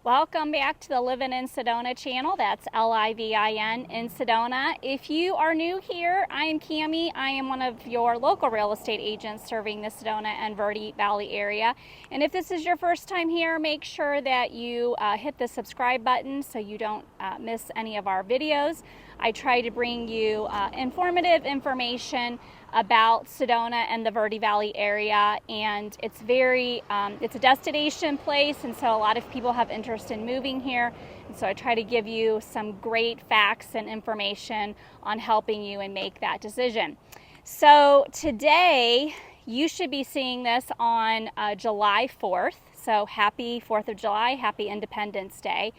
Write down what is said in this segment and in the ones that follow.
Welcome back to the LIVIN in Sedona channel. That's LIVIN in Sedona. If you are new here, I am Cami. I am one of your local real estate agents serving the Sedona and Verde Valley area. And if this is your first time here, make sure that you hit the subscribe button so you don't miss any of our videos. I try to bring you informative information about Sedona and the Verde Valley area, and it's it's a destination place, and so a lot of people have interest in moving here, and so I try to give you some great facts and information on helping you and make that decision. So today you should be seeing this on July 4th, so happy 4th of July, happy Independence Day.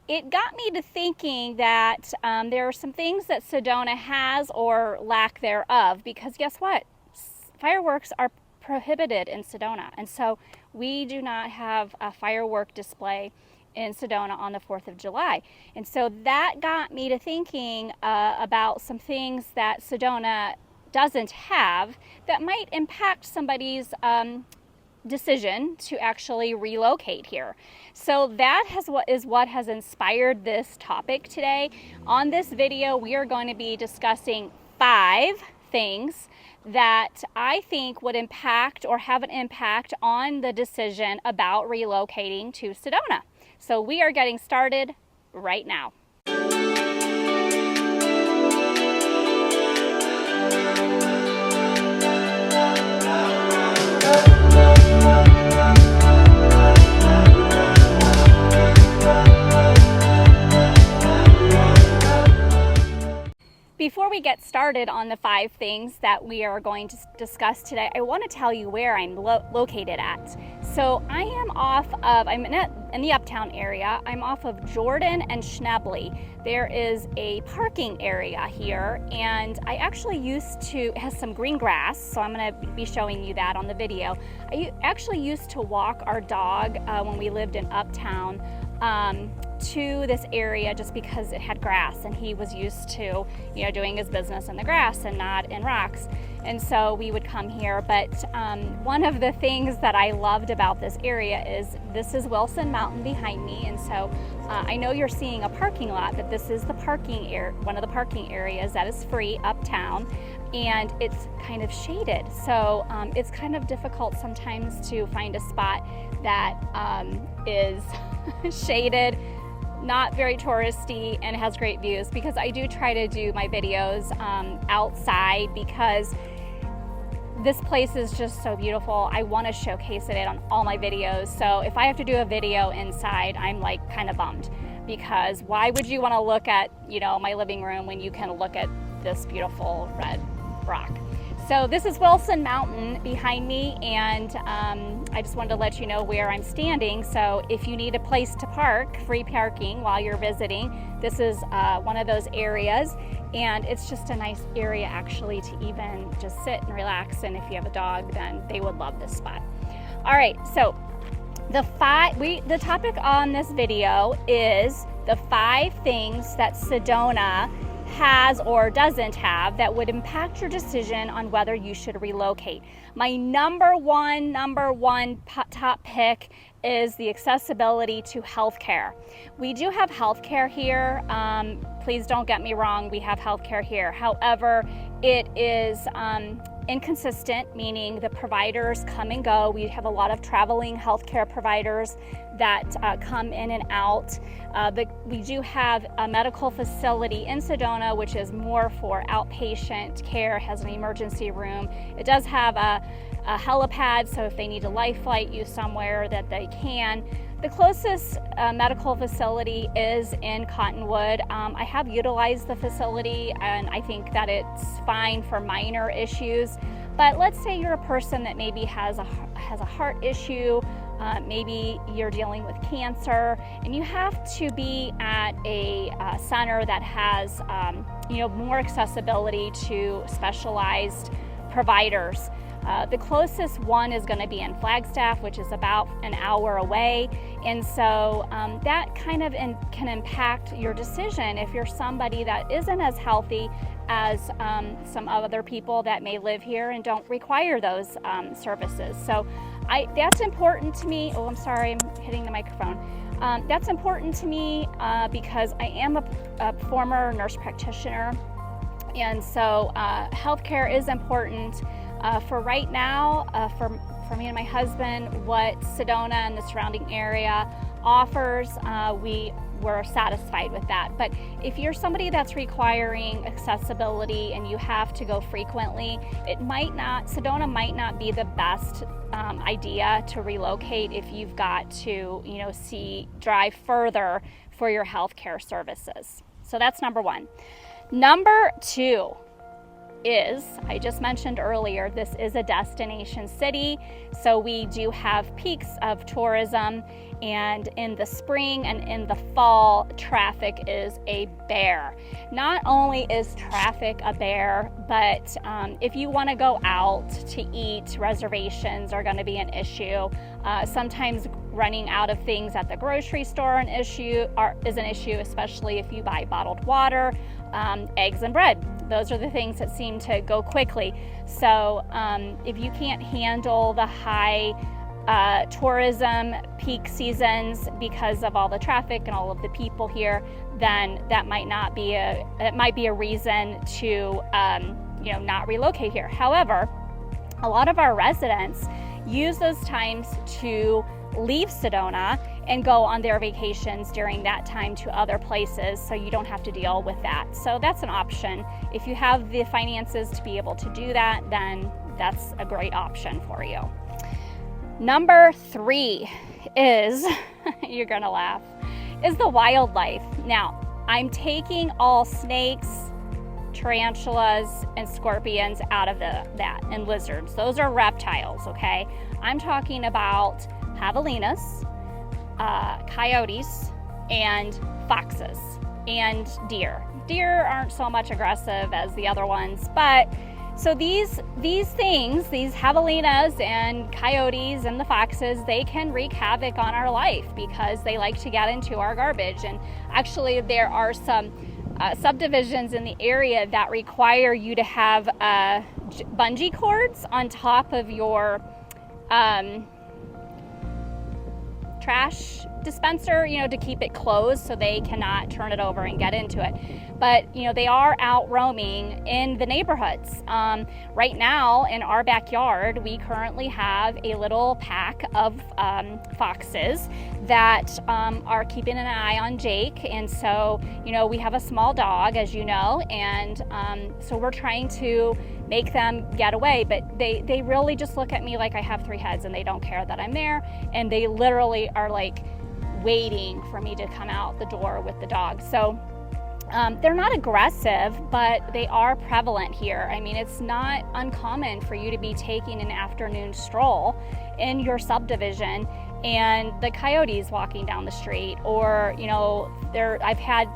It got me to thinking that there are some things that Sedona has or lack thereof, because guess what? Fireworks are prohibited in Sedona, and so we do not have a firework display in Sedona on the 4th of July. And so that got me to thinking about some things that Sedona doesn't have that might impact somebody's decision to actually relocate here. So that is what has inspired this topic today. On this video, we are going to be discussing 5 things that I think would impact or have an impact on the decision about relocating to Sedona. So we are getting started right now. Before we get started on the 5 things that we are going to discuss today, I want to tell you where I'm located at. So I am I'm in the Uptown area. I'm off of Jordan and Schnebly. There is a parking area here, and I actually it has some green grass, so I'm going to be showing you that on the video. I actually used to walk our dog when we lived in Uptown to this area just because it had grass, and he was used to, doing his business in the grass and not in rocks. And so we would come here. But one of the things that I loved about this area is this is Wilson Mountain behind me. And so I know you're seeing a parking lot, but this is the one of the parking areas that is free uptown, and it's kind of shaded. So it's kind of difficult sometimes to find a spot that is shaded, not very touristy, and has great views, because I do try to do my videos outside because this place is just so beautiful. I want to showcase it on all my videos. So if I have to do a video inside, I'm like kind of bummed, because why would you want to look at my living room when you can look at this beautiful red rock? So this is Wilson Mountain behind me, and I just wanted to let you know where I'm standing. So if you need a place to park, free parking while you're visiting, this is one of those areas, and it's just a nice area actually to even just sit and relax. And if you have a dog, then they would love this spot. All right, so the topic on this video is the 5 things that Sedona has or doesn't have that would impact your decision on whether you should relocate. My number one top pick is the accessibility to healthcare. We do have healthcare here. Please don't get me wrong, we have healthcare here. However, it is inconsistent, meaning the providers come and go. We have a lot of traveling healthcare providers that come in and out. We do have a medical facility in Sedona, which is more for outpatient care, has an emergency room. It does have a helipad, so if they need to life flight you somewhere that they can. The closest medical facility is in Cottonwood. I have utilized the facility, and I think that it's fine for minor issues. But let's say you're a person that maybe has a heart issue, maybe you're dealing with cancer, and you have to be at a center that has more accessibility to specialized providers. The closest one is going to be in Flagstaff, which is about an hour away, and so that kind of can impact your decision if you're somebody that isn't as healthy as some other people that may live here and don't require those services. So that's important to me. Oh, I'm sorry, I'm hitting the microphone. That's important to me because I am a former nurse practitioner, and so healthcare is important. For right now, for me and my husband, what Sedona and the surrounding area offers, we're satisfied with that. But if you're somebody that's requiring accessibility and you have to go frequently, Sedona might not be the best idea to relocate if you've got to, drive further for your healthcare services. So that's number one. Number two is, I just mentioned earlier, this is a destination city, so we do have peaks of tourism, and in the spring and in the fall, traffic is a bear. Not only is traffic a bear, but if you want to go out to eat, reservations are going to be an issue. Sometimes running out of things at the grocery store is an issue, especially if you buy bottled water, eggs and bread. Those are the things that seem to go quickly. So if you can't handle the high tourism peak seasons because of all the traffic and all of the people here, then that might be a reason to not relocate here. However, a lot of our residents use those times to leave Sedona and go on their vacations during that time to other places, so you don't have to deal with that. So that's an option. If you have the finances to be able to do that, then that's a great option for you. Number three is, you're gonna laugh, is the wildlife. Now, I'm taking all snakes, tarantulas, and scorpions out of that, and lizards. Those are reptiles, okay? I'm talking about javelinas, coyotes, and foxes, and deer. Deer aren't so much aggressive as the other ones, but so these things, these javelinas and coyotes and the foxes, they can wreak havoc on our life because they like to get into our garbage. And actually, there are some subdivisions in the area that require you to have bungee cords on top of your trash dispenser, to keep it closed so they cannot turn it over and get into it. But, they are out roaming in the neighborhoods. Right now in our backyard, we currently have a little pack of foxes that are keeping an eye on Jake. And so, we have a small dog, as you know, and so we're trying to make them get away, but they really just look at me like I have three heads, and they don't care that I'm there, and they literally are like waiting for me to come out the door with the dog. So they're not aggressive, but they are prevalent here. I mean, it's not uncommon for you to be taking an afternoon stroll in your subdivision and the coyotes walking down the street, or I've had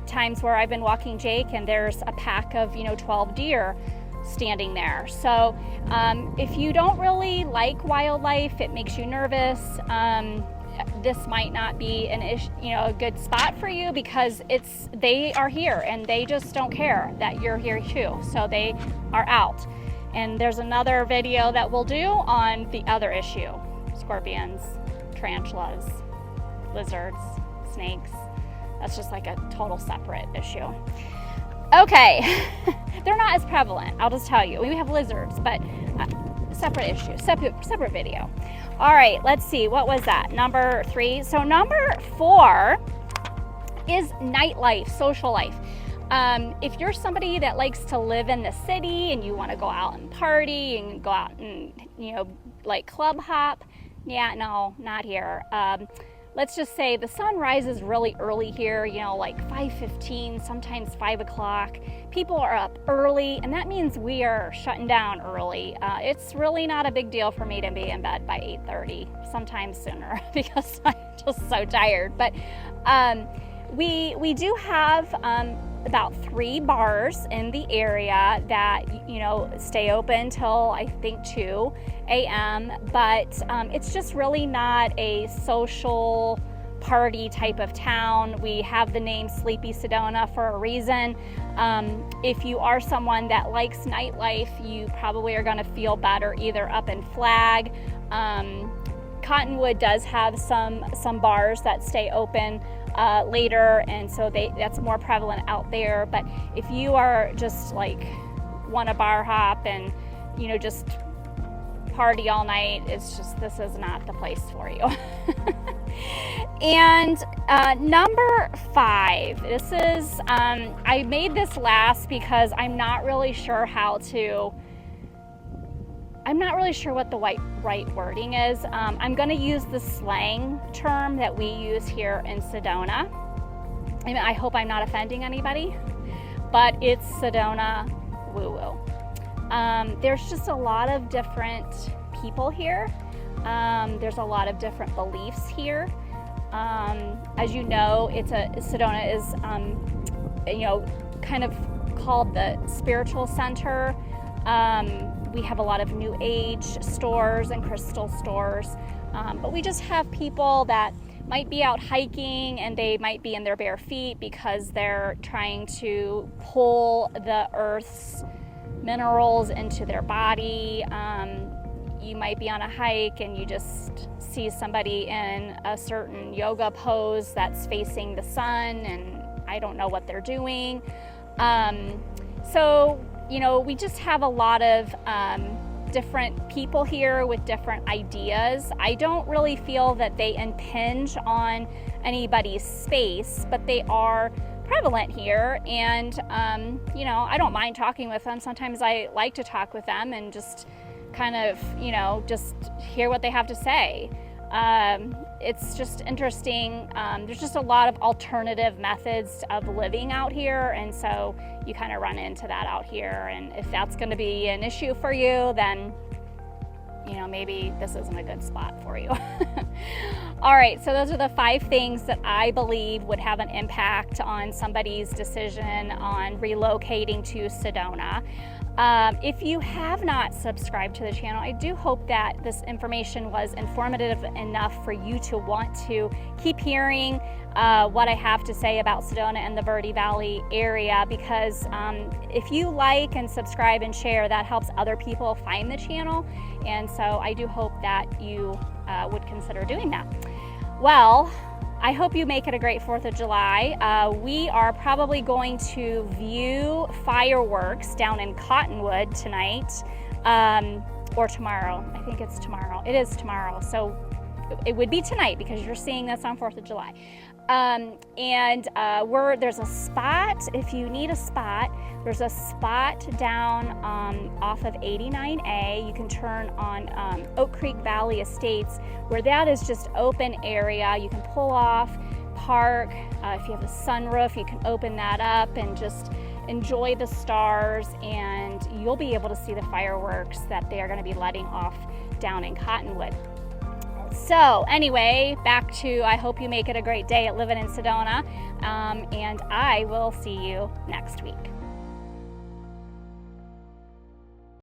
times where I've been walking Jake and there's a pack of 12 deer standing there. So if you don't really like wildlife, it makes you nervous, this might not be a good spot for you, because they are here and they just don't care that you're here too. So they are out. And there's another video that we'll do on the other issue: scorpions, tarantulas, lizards, snakes. That's just like a total separate issue. Okay, they're not as prevalent, I'll just tell you. We have lizards, but separate issue, separate video. All right, let's see, what was that? Number three. So number four is nightlife, social life. If you're somebody that likes to live in the city and you want to go out and party and go out and, like club hop, yeah, no, not here. Let's just say the sun rises really early here, like 5:15, sometimes 5 o'clock. People are up early, and that means we are shutting down early. It's really not a big deal for me to be in bed by 8:30, sometimes sooner, because I'm just so tired. But we do have about 3 bars in the area that stay open till I think 2 a.m. But it's just really not a social party type of town. We have the name Sleepy Sedona for a reason. If you are someone that likes nightlife, you probably are going to feel better either up in Flag, Cottonwood does have some bars that stay open later, and so that's more prevalent out there. But if you are just like want to bar hop and just party all night, this is not the place for you. And number 5, this is I made this last because I'm not really sure what the right wording is. I'm going to use the slang term that we use here in Sedona. I hope I'm not offending anybody, but it's Sedona woo-woo. There's just a lot of different people here. There's a lot of different beliefs here. As you know, Sedona is, kind of called the spiritual center. We have a lot of new age stores and crystal stores, but we just have people that might be out hiking and they might be in their bare feet because they're trying to pull the earth's minerals into their body. You might be on a hike and you just see somebody in a certain yoga pose that's facing the sun, and I don't know what they're doing. So we just have a lot of different people here with different ideas. I don't really feel that they impinge on anybody's space, but they are prevalent here, and I don't mind talking with them. Sometimes I like to talk with them and just kind of just hear what they have to say. It's just interesting. There's just a lot of alternative methods of living out here, and so you kind of run into that out here, and if that's going to be an issue for you, then maybe this isn't a good spot for you. All right, so those are the 5 things that I believe would have an impact on somebody's decision on relocating to Sedona. If you have not subscribed to the channel, I do hope that this information was informative enough for you to want to keep hearing what I have to say about Sedona and the Verde Valley area, because if you like and subscribe and share, that helps other people find the channel, and so I do hope that you would consider doing that. Well, I hope you make it a great 4th of July. We are probably going to view fireworks down in Cottonwood tonight, or tomorrow. I think it's tomorrow. It is tomorrow. So it would be tonight because you're seeing this on 4th of July. There's a spot, if you need a spot, there's a spot down off of 89A. You can turn on Oak Creek Valley Estates, where that is just open area. You can pull off, park. If you have a sunroof, you can open that up and just enjoy the stars, and you'll be able to see the fireworks that they are going to be letting off down in Cottonwood. So anyway, back to, I hope you make it a great day at Living in Sedona, and I will see you next week.